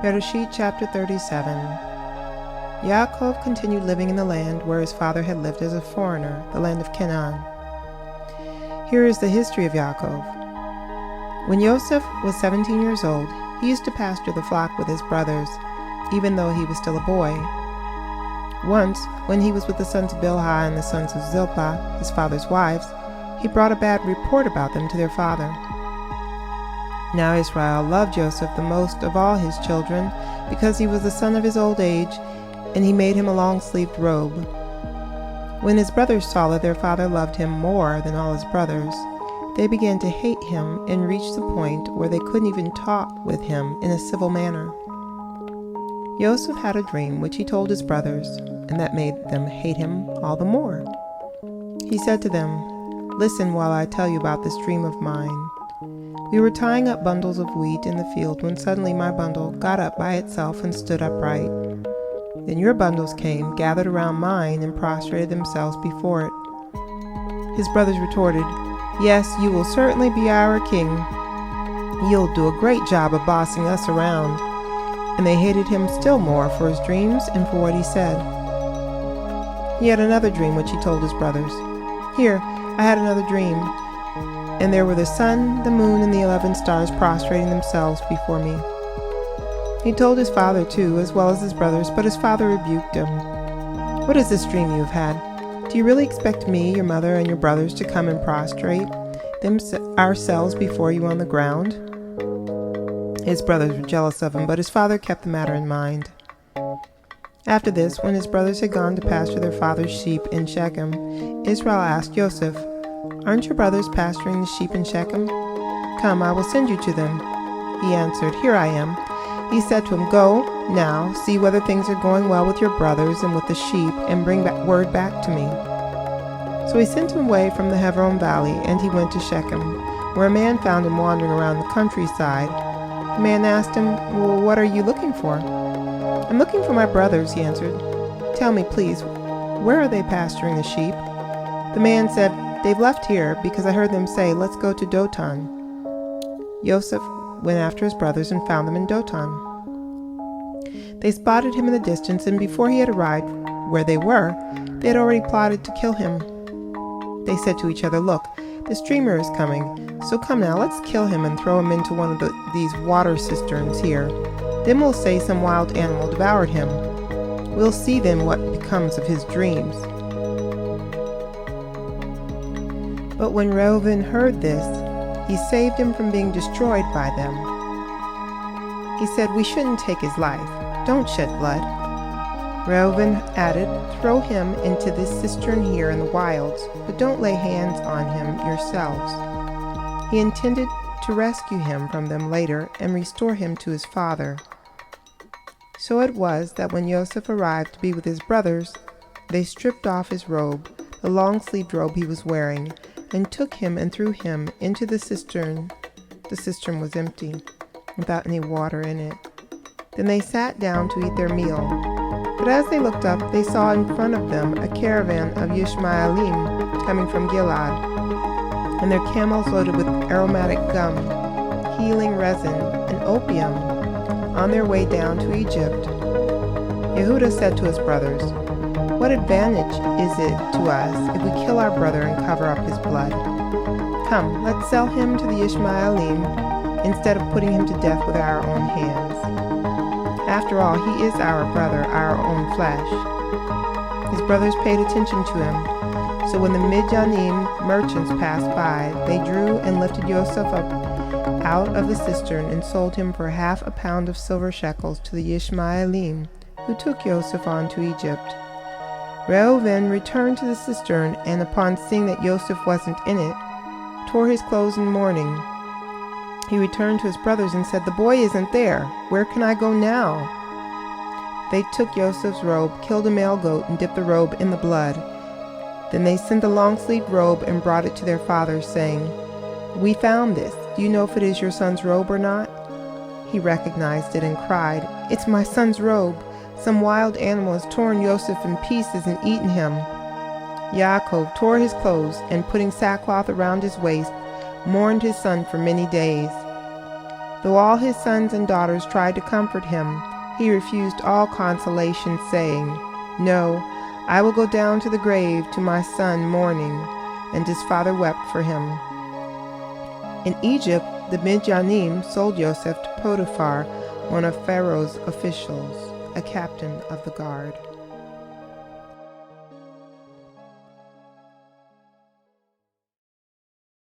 Bereshit chapter 37. Yaakov continued living in the land where his father had lived as a foreigner, the land of Canaan. Here is the history of Yaakov. When Yosef was 17 years old, he used to pasture the flock with his brothers, even though he was still a boy. Once, when he was with the sons of Bilhah and the sons of Zilpah, his father's wives, he brought a bad report about them to their father. Now Israel loved Joseph the most of all his children, because he was the son of his old age, and he made him a long-sleeved robe. When his brothers saw that their father loved him more than all his brothers, they began to hate him and reached the point where they couldn't even talk with him in a civil manner. Joseph had a dream which he told his brothers, and that made them hate him all the more. He said to them, "Listen while I tell you about this dream of mine. We were tying up bundles of wheat in the field when suddenly my bundle got up by itself and stood upright. Then your bundles came, gathered around mine, and prostrated themselves before it." His brothers retorted, "Yes, you will certainly be our king. You'll do a great job of bossing us around." And they hated him still more for his dreams and for what he said. He had another dream which he told his brothers. "Here, I had another dream, and there were the sun, the moon, and the 11 stars prostrating themselves before me." He told his father too, as well as his brothers, but his father rebuked him. "What is this dream you have had? Do you really expect me, your mother, and your brothers to come and prostrate ourselves before you on the ground?" His brothers were jealous of him, but his father kept the matter in mind. After this, when his brothers had gone to pasture their father's sheep in Shechem, Israel asked Joseph, "Aren't your brothers pasturing the sheep in Shechem? Come, I will send you to them." He answered, "Here I am." He said to him, "Go now, see whether things are going well with your brothers and with the sheep, and bring word back to me." So he sent him away from the Hebron valley, and he went to Shechem, where a man found him wandering around the countryside. The man asked him, "Well, what are you looking for?" "I'm looking for my brothers," he answered. "Tell me, please, where are they pasturing the sheep?" The man said, "They've left here because I heard them say, 'Let's go to Dothan.'" Joseph went after his brothers and found them in Dothan. They spotted him in the distance, and before he had arrived where they were, they had already plotted to kill him. They said to each other, "Look, this dreamer is coming, so come now, let's kill him and throw him into one of these water cisterns here. Then we'll say some wild animal devoured him. We'll see then what becomes of his dreams." But when Reuben heard this, he saved him from being destroyed by them. He said, "We shouldn't take his life. Don't shed blood." Reuben added, "Throw him into this cistern here in the wilds, but don't lay hands on him yourselves." He intended to rescue him from them later and restore him to his father. So it was that when Joseph arrived to be with his brothers, they stripped off his robe, the long-sleeved robe he was wearing, and took him and threw him into the cistern. The cistern was empty, without any water in it. Then they sat down to eat their meal. But as they looked up, they saw in front of them a caravan of Ishmaelim coming from Gilead, and their camels loaded with aromatic gum, healing resin, and opium, on their way down to Egypt. Yehudah said to his brothers, "What advantage is it to us if we kill our brother and cover up his blood? Come, let's sell him to the Ishmaelim instead of putting him to death with our own hands. After all, he is our brother, our own flesh." His brothers paid attention to him. So when the Midianite merchants passed by, they drew and lifted Joseph up out of the cistern and sold him for 1/2 pound of silver shekels to the Ishmaelim, who took Joseph on to Egypt. Reuben returned to the cistern, and upon seeing that Joseph wasn't in it, tore his clothes in mourning. He returned to his brothers and said, "The boy isn't there. Where can I go now?" They took Joseph's robe, killed a male goat, and dipped the robe in the blood. Then they sent the long-sleeved robe and brought it to their father, saying, "We found this. Do you know if it is your son's robe or not?" He recognized it and cried, "It's my son's robe. Some wild animal has torn Joseph in pieces and eaten him." Yaakov tore his clothes, and putting sackcloth around his waist, mourned his son for many days. Though all his sons and daughters tried to comfort him, he refused all consolation, saying, "No, I will go down to the grave to my son mourning." And his father wept for him. In Egypt, the Midyanim sold Joseph to Potiphar, one of Pharaoh's officials, a captain of the guard.